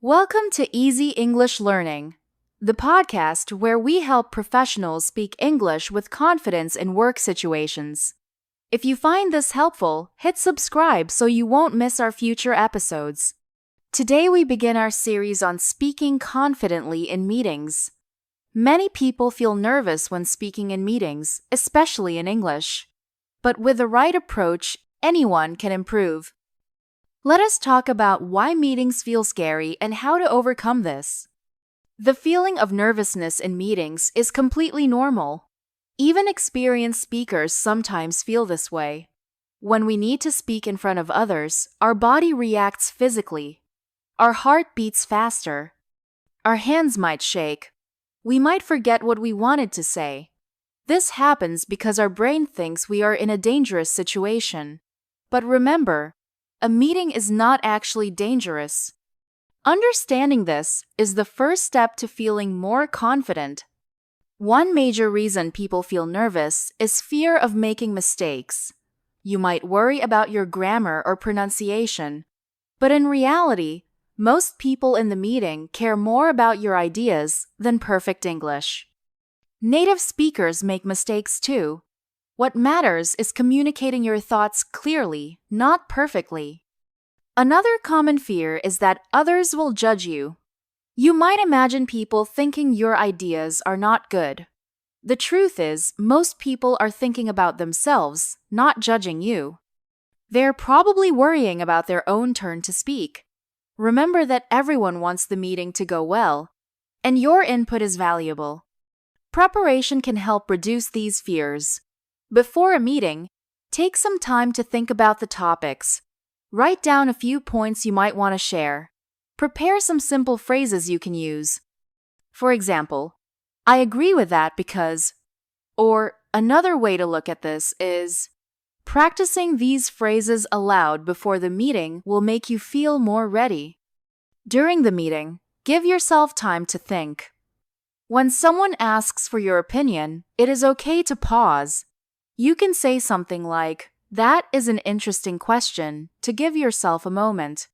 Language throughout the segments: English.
Welcome to Easy English Learning, the podcast where we help professionals speak English with confidence in work situations. If you find this helpful, hit subscribe so you won't miss our future episodes. Today we begin our series on speaking confidently in meetings. Many people feel nervous when speaking in meetings, especially in English. But with the right approach, anyone can improve. Let us talk about why meetings feel scary and how to overcome this. The feeling of nervousness in meetings is completely normal. Even experienced speakers sometimes feel this way. When we need to speak in front of others, our body reacts physically. Our heart beats faster. Our hands might shake. We might forget what we wanted to say. This happens because our brain thinks we are in a dangerous situation. But remember, a meeting is not actually dangerous. Understanding this is the first step to feeling more confident. One major reason people feel nervous is fear of making mistakes. You might worry about your grammar or pronunciation, but in reality, most people in the meeting care more about your ideas than perfect English. Native speakers make mistakes too. What matters is communicating your thoughts clearly, not perfectly. Another common fear is that others will judge you. You might imagine people thinking your ideas are not good. The truth is, most people are thinking about themselves, not judging you. They're probably worrying about their own turn to speak. Remember that everyone wants the meeting to go well, and your input is valuable. Preparation can help reduce these fears. Before a meeting, take some time to think about the topics. Write down a few points you might want to share. Prepare some simple phrases you can use. For example, I agree with that because, or another way to look at this is, practicing these phrases aloud before the meeting will make you feel more ready. During the meeting, give yourself time to think. When someone asks for your opinion, it is okay to pause. You can say something like, "That is an interesting question," to give yourself a moment.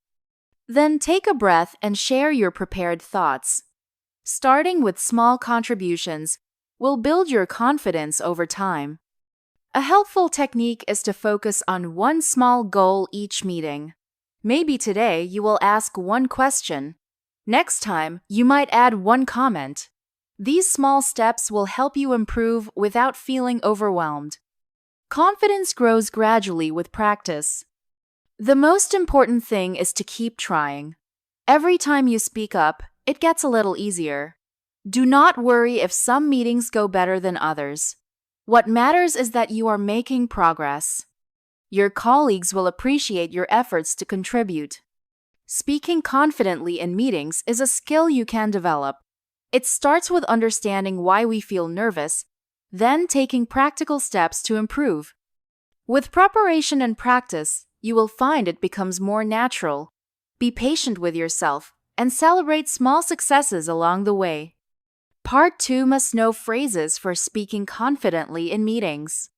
Then take a breath and share your prepared thoughts. Starting with small contributions will build your confidence over time. A helpful technique is to focus on one small goal each meeting. Maybe today you will ask one question. Next time, you might add one comment. These small steps will help you improve without feeling overwhelmed. Confidence grows gradually with practice. The most important thing is to keep trying. Every time you speak up, it gets a little easier. Do not worry if some meetings go better than others. What matters is that you are making progress. Your colleagues will appreciate your efforts to contribute. Speaking confidently in meetings is a skill you can develop. It starts with understanding why we feel nervous, then taking practical steps to improve. With preparation and practice, you will find it becomes more natural. Be patient with yourself and celebrate small successes along the way. Part 2 must know phrases for speaking confidently in meetings.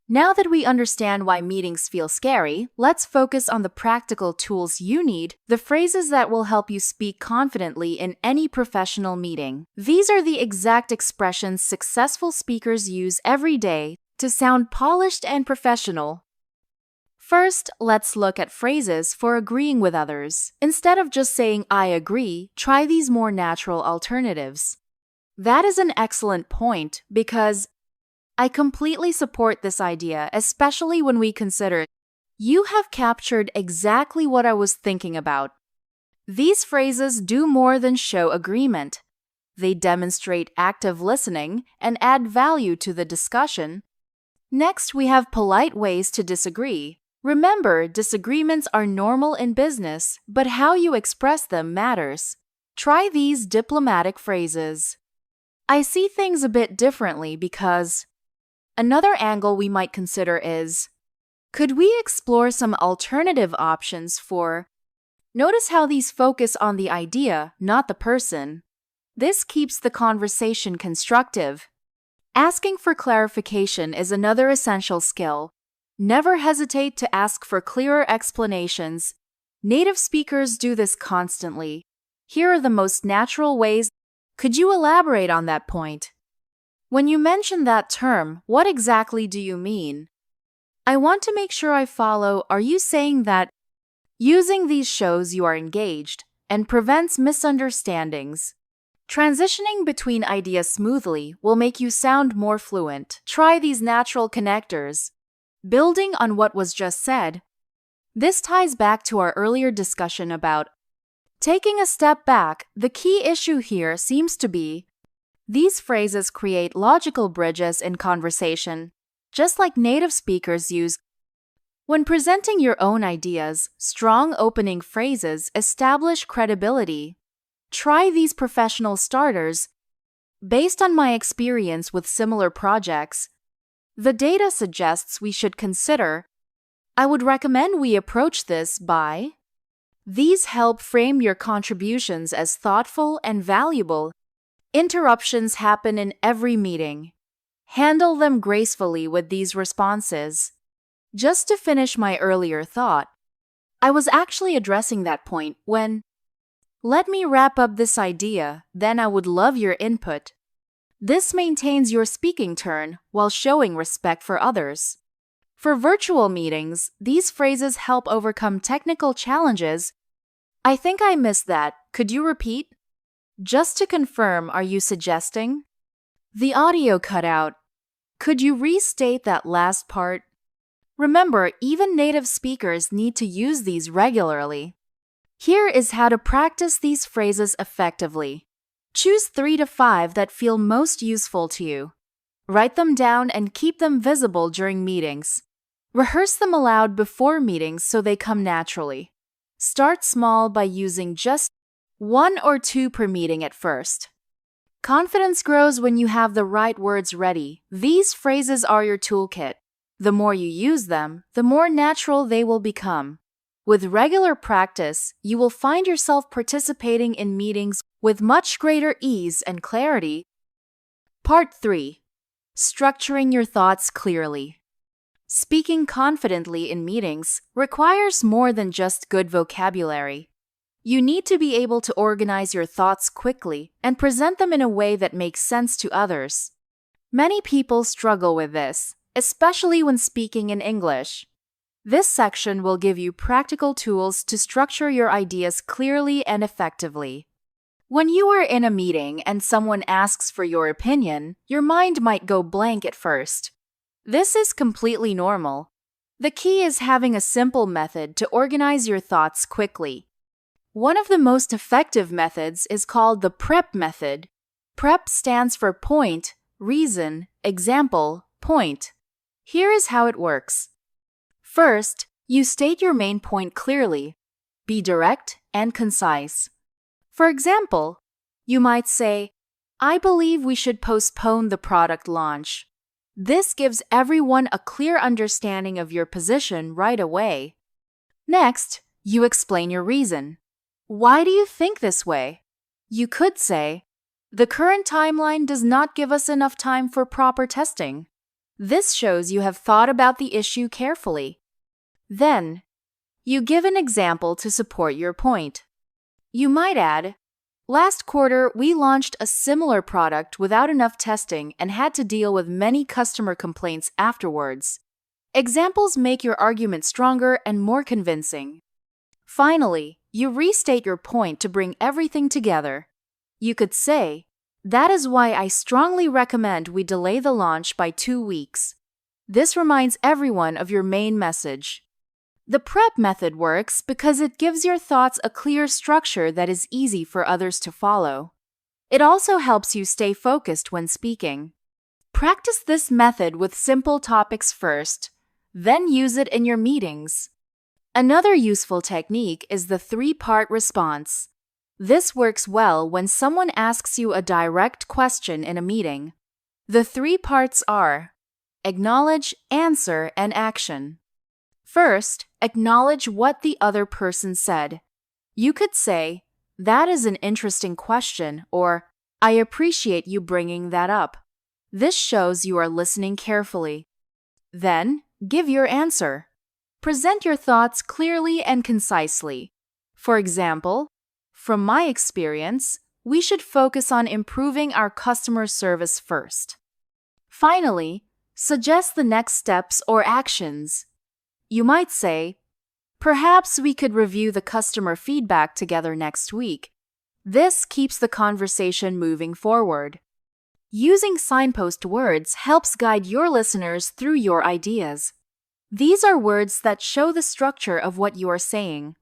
Now that we understand why meetings feel scary, let's focus on the practical tools you need, the phrases that will help you speak confidently in any professional meeting. These are the exact expressions successful speakers use every day to sound polished and professional. First, let's look at phrases for agreeing with others. Instead of just saying "I agree," try these more natural alternatives. That is an excellent point because I completely support this idea, especially when we consider you have captured exactly what I was thinking about. These phrases do more than show agreement. They demonstrate active listening and add value to the discussion. Next, we have polite ways to disagree. Remember, disagreements are normal in business, but how you express them matters. Try these diplomatic phrases. I see things a bit differently because. Another angle we might consider is, could we explore some alternative options for? Notice how these focus on the idea, not the person. This keeps the conversation constructive. Asking for clarification is another essential skill. Never hesitate to ask for clearer explanations. Native speakers do this constantly. Here are the most natural ways. Could you elaborate on that point? When you mention that term, what exactly do you mean? I want to make sure I follow. Are you saying that using these shows you are engaged and prevents misunderstandings? Transitioning between ideas smoothly will make you sound more fluent. Try these natural connectors. Building on what was just said, this ties back to our earlier discussion about taking a step back. The key issue here seems to be these phrases create logical bridges in conversation, just like native speakers use. When presenting your own ideas, strong opening phrases establish credibility. Try these professional starters. Based on my experience with similar projects, the data suggests we should consider. I would recommend we approach this by. These help frame your contributions as thoughtful and valuable. Interruptions happen in every meeting. Handle them gracefully with these responses. Just to finish my earlier thought, I was actually addressing that point when, let me wrap up this idea, then I would love your input. This maintains your speaking turn while showing respect for others. For virtual meetings, these phrases help overcome technical challenges. I think I missed that. Could you repeat? Just to confirm, are you suggesting? The audio cut out. Could you restate that last part? Remember, even native speakers need to use these regularly. Here is how to practice these phrases effectively. Choose 3 to 5 that feel most useful to you. Write them down and keep them visible during meetings. Rehearse them aloud before meetings so they come naturally. Start small by using just 1 or 2 per meeting at first. Confidence grows when you have the right words ready. These phrases are your toolkit. The more you use them, the more natural they will become. With regular practice, you will find yourself participating in meetings with much greater ease and clarity. Part 3. Structuring your thoughts clearly. Speaking confidently in meetings requires more than just good vocabulary. You need to be able to organize your thoughts quickly and present them in a way that makes sense to others. Many people struggle with this, especially when speaking in English. This section will give you practical tools to structure your ideas clearly and effectively. When you are in a meeting and someone asks for your opinion, your mind might go blank at first. This is completely normal. The key is having a simple method to organize your thoughts quickly. One of the most effective methods is called the PREP method. PREP stands for point, reason, example, point. Here is how it works. First, you state your main point clearly. Be direct and concise. For example, you might say, I believe we should postpone the product launch. This gives everyone a clear understanding of your position right away. Next, you explain your reason. Why do you think this way? You could say, the current timeline does not give us enough time for proper testing. This shows you have thought about the issue carefully. Then, you give an example to support your point. You might add, last quarter we launched a similar product without enough testing and had to deal with many customer complaints afterwards. Examples make your argument stronger and more convincing. Finally, you restate your point to bring everything together. You could say, that is why I strongly recommend we delay the launch by 2 weeks. This reminds everyone of your main message. The PREP method works because it gives your thoughts a clear structure that is easy for others to follow. It also helps you stay focused when speaking. Practice this method with simple topics first, then use it in your meetings. Another useful technique is the 3-part response. This works well when someone asks you a direct question in a meeting. The 3 parts are acknowledge, answer, and action. First, acknowledge what the other person said. You could say, that is an interesting question, or I appreciate you bringing that up. This shows you are listening carefully. Then, give your answer. Present your thoughts clearly and concisely. For example, From my experience, we should focus on improving our customer service first. Finally, suggest the next steps or actions. You might say, perhaps we could review the customer feedback together next week. This keeps the conversation moving forward. Using signpost words helps guide your listeners through your ideas. These are words that show the structure of what you are saying.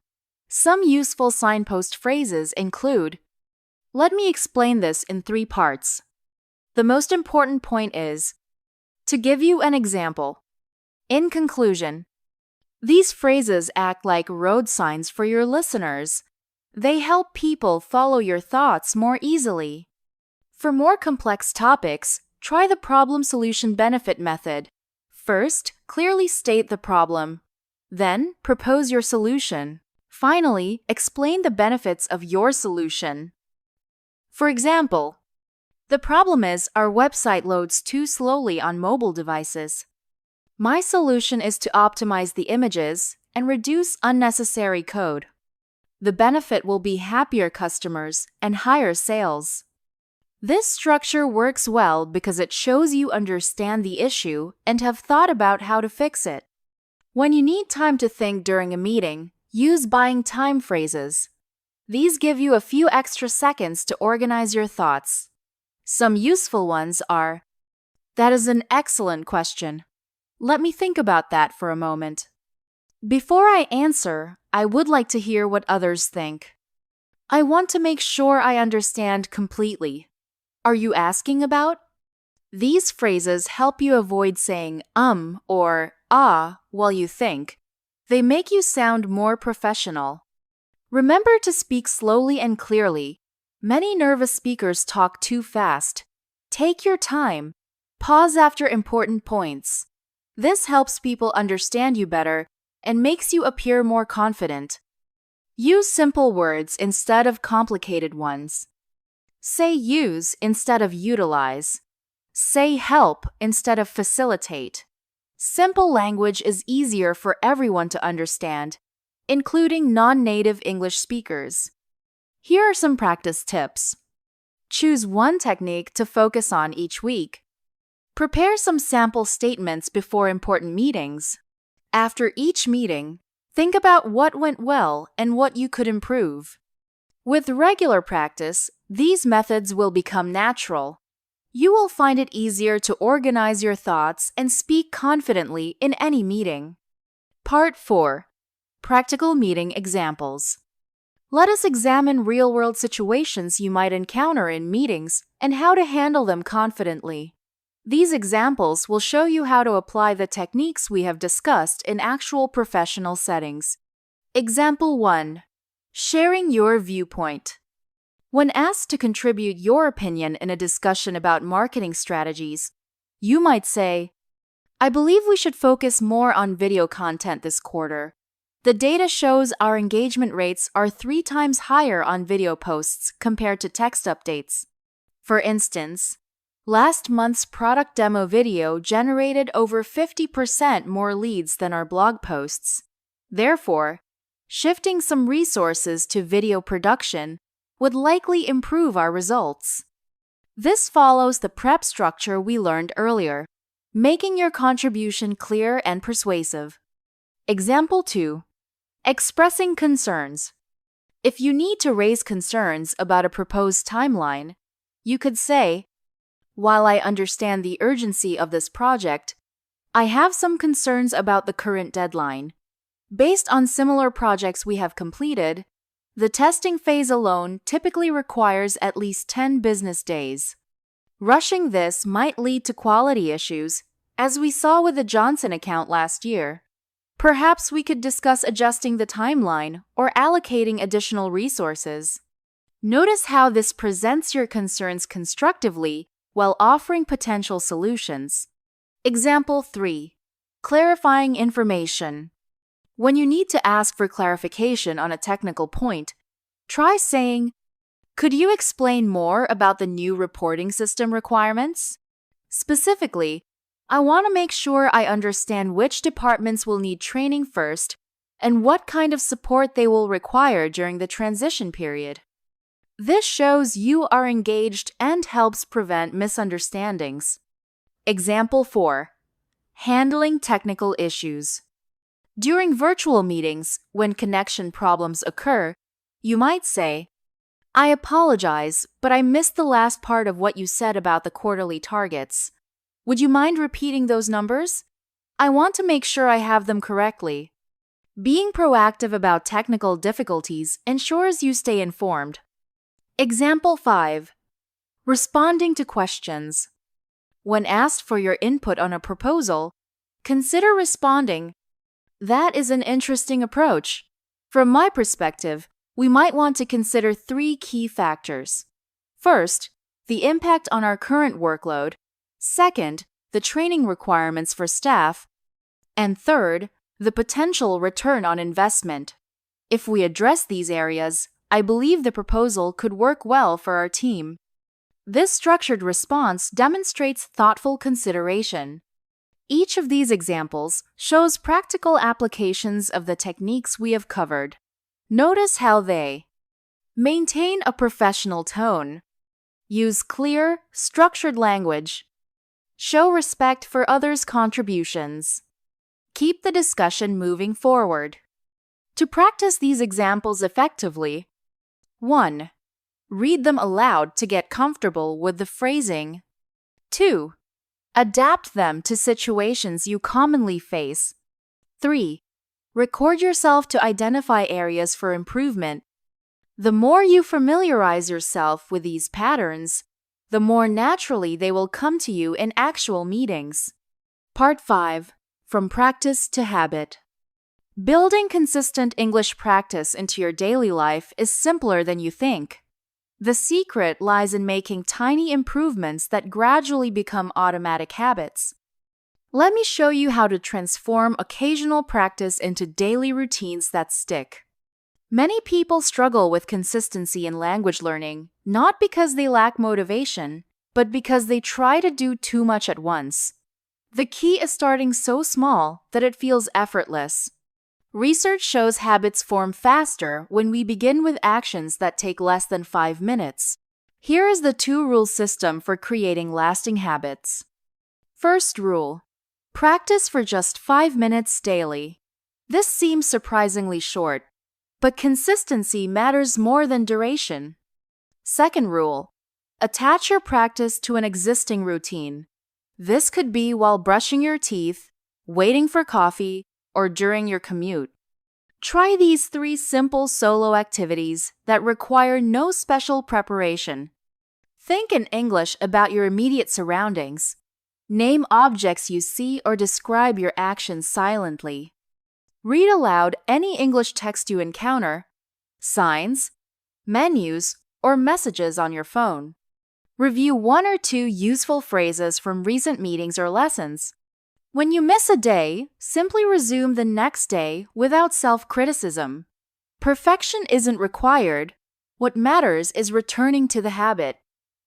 Some useful signpost phrases include, let me explain this in 3 parts. The most important point is, to give you an example. In conclusion, these phrases act like road signs for your listeners. They help people follow your thoughts more easily. For more complex topics, try the problem-solution benefit method. First, clearly state the problem. Then, propose your solution. Finally, explain the benefits of your solution. For example, the problem is our website loads too slowly on mobile devices. My solution is to optimize the images and reduce unnecessary code. The benefit will be happier customers and higher sales. This structure works well because it shows you understand the issue and have thought about how to fix it. When you need time to think during a meeting, use buying time phrases. These give you a few extra seconds to organize your thoughts. Some useful ones are, that is an excellent question. Let me think about that for a moment. Before I answer, I would like to hear what others think. I want to make sure I understand completely. Are you asking about? These phrases help you avoid saying or ah while you think. They make you sound more professional. Remember to speak slowly and clearly. Many nervous speakers talk too fast. Take your time. Pause after important points. This helps people understand you better and makes you appear more confident. Use simple words instead of complicated ones. Say use instead of utilize. Say help instead of facilitate. Simple language is easier for everyone to understand, including non-native English speakers. Here are some practice tips. Choose one technique to focus on each week. Prepare some sample statements before important meetings. After each meeting, think about what went well and what you could improve. With regular practice, these methods will become natural. You will find it easier to organize your thoughts and speak confidently in any meeting. Part 4. Practical meeting examples. Let us examine real-world situations you might encounter in meetings and how to handle them confidently. These examples will show you how to apply the techniques we have discussed in actual professional settings. Example 1. Sharing your viewpoint. When asked to contribute your opinion in a discussion about marketing strategies, you might say, I believe we should focus more on video content this quarter. The data shows our engagement rates are 3 times higher on video posts compared to text updates. For instance, last month's product demo video generated over 50% more leads than our blog posts. Therefore, shifting some resources to video production would likely improve our results. This follows the prep structure we learned earlier, making your contribution clear and persuasive. Example 2. Expressing concerns. If you need to raise concerns about a proposed timeline, you could say, while I understand the urgency of this project, I have some concerns about the current deadline. Based on similar projects we have completed, the testing phase alone typically requires at least 10 business days. Rushing this might lead to quality issues, as we saw with the Johnson account last year. Perhaps we could discuss adjusting the timeline or allocating additional resources. Notice how this presents your concerns constructively while offering potential solutions. Example 3. Clarifying information. When you need to ask for clarification on a technical point, try saying, could you explain more about the new reporting system requirements? Specifically, I want to make sure I understand which departments will need training first and what kind of support they will require during the transition period. This shows you are engaged and helps prevent misunderstandings. Example 4. Handling technical issues. During virtual meetings, when connection problems occur, you might say, "I apologize, but I missed the last part of what you said about the quarterly targets. Would you mind repeating those numbers? I want to make sure I have them correctly." Being proactive about technical difficulties ensures you stay informed. Example 5. Responding to questions. When asked for your input on a proposal, consider responding, "That is an interesting approach. From my perspective, we might want to consider 3 key factors. First, the impact on our current workload. Second, the training requirements for staff. And third, the potential return on investment. If we address these areas, I believe the proposal could work well for our team." This structured response demonstrates thoughtful consideration. Each of these examples shows practical applications of the techniques we have covered. Notice how they maintain a professional tone, use clear, structured language, show respect for others' contributions, keep the discussion moving forward. To practice these examples effectively, 1. Read them aloud to get comfortable with the phrasing. 2. Adapt them to situations you commonly face. 3. Record yourself to identify areas for improvement. The more you familiarize yourself with these patterns, the more naturally they will come to you in actual meetings. Part 5. From Practice to Habit. Building consistent English practice into your daily life is simpler than you think. The secret lies in making tiny improvements that gradually become automatic habits. Let me show you how to transform occasional practice into daily routines that stick. Many people struggle with consistency in language learning, not because they lack motivation, but because they try to do too much at once. The key is starting so small that it feels effortless. Research shows habits form faster when we begin with actions that take less than 5 minutes. Here is the 2-rule system for creating lasting habits. First rule: practice for just 5 minutes daily. This seems surprisingly short, but consistency matters more than duration. Second rule: attach your practice to an existing routine. This could be while brushing your teeth, waiting for coffee, or during your commute. Try these 3 simple solo activities that require no special preparation. Think in English about your immediate surroundings. Name objects you see or describe your actions silently. Read aloud any English text you encounter, signs, menus, or messages on your phone. Review 1 or 2 useful phrases from recent meetings or lessons. When you miss a day, simply resume the next day without self-criticism. Perfection isn't required. What matters is returning to the habit.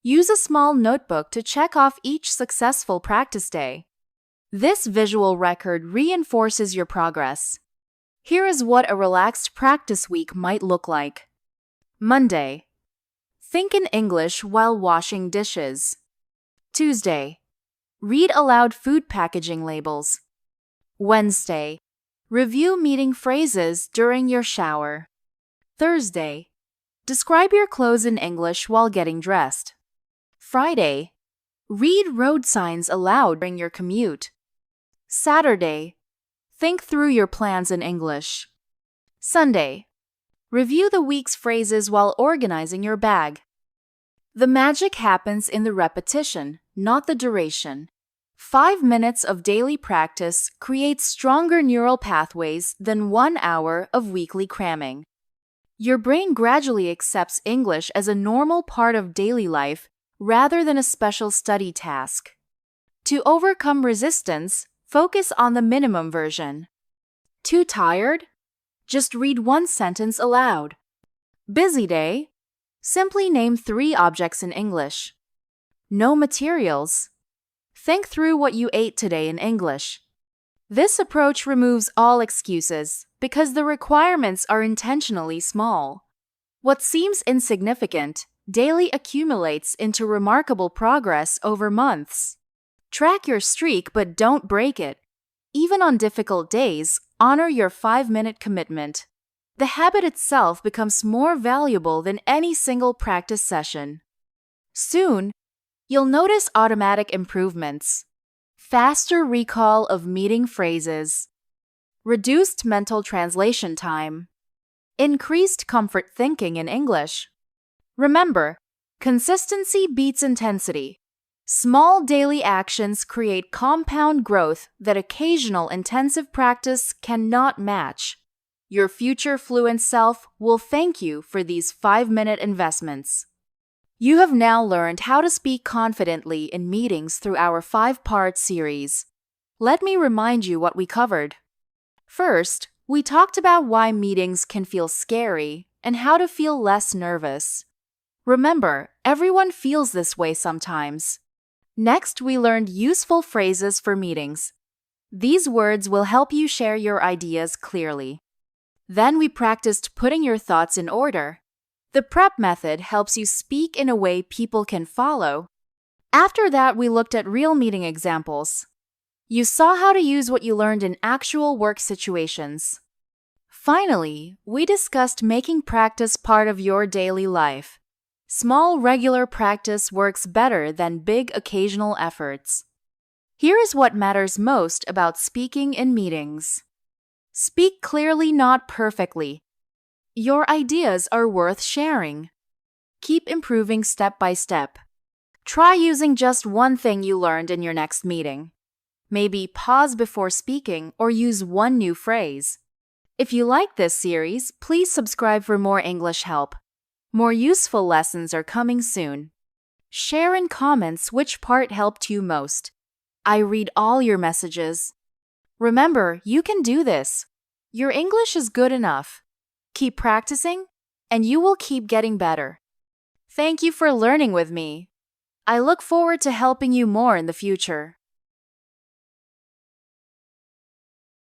Use a small notebook to check off each successful practice day. This visual record reinforces your progress. Here is what a relaxed practice week might look like. Monday: think in English while washing dishes. Tuesday: read aloud food packaging labels. Wednesday: review meeting phrases during your shower. Thursday: describe your clothes in English while getting dressed. Friday: read road signs aloud during your commute. Saturday: think through your plans in English. Sunday: review the week's phrases while organizing your bag. The magic happens in the repetition, not the duration. 5 minutes of daily practice creates stronger neural pathways than 1 hour of weekly cramming. Your brain gradually accepts English as a normal part of daily life rather than a special study task. To overcome resistance, focus on the minimum version. Too tired? Just read 1 sentence aloud. Busy day? Simply name 3 objects in English. No materials? Think through what you ate today in English. This approach removes all excuses because the requirements are intentionally small. What seems insignificant daily accumulates into remarkable progress over months. Track your streak, but don't break it. Even on difficult days, honor your 5-minute commitment. The habit itself becomes more valuable than any single practice session. Soon, you'll notice automatic improvements. Faster recall of meeting phrases, reduced mental translation time, increased comfort thinking in English. Remember, consistency beats intensity. Small daily actions create compound growth that occasional intensive practice cannot match. Your future fluent self will thank you for these 5-minute investments. You have now learned how to speak confidently in meetings through our 5-part series. Let me remind you what we covered. First, we talked about why meetings can feel scary and how to feel less nervous. Remember, everyone feels this way sometimes. Next, we learned useful phrases for meetings. These words will help you share your ideas clearly. Then we practiced putting your thoughts in order. The prep method helps you speak in a way people can follow. After that, we looked at real meeting examples. You saw how to use what you learned in actual work situations. Finally, we discussed making practice part of your daily life. Small, regular practice works better than big, occasional efforts. Here is what matters most about speaking in meetings. Speak clearly, not perfectly. Your ideas are worth sharing. Keep improving step by step. Try using just one thing you learned in your next meeting. Maybe pause before speaking or use one new phrase. If you like this series, please subscribe for more English help. More useful lessons are coming soon. Share in comments which part helped you most. I read all your messages. Remember, you can do this. Your English is good enough. Keep practicing, and you will keep getting better. Thank you for learning with me. I look forward to helping you more in the future.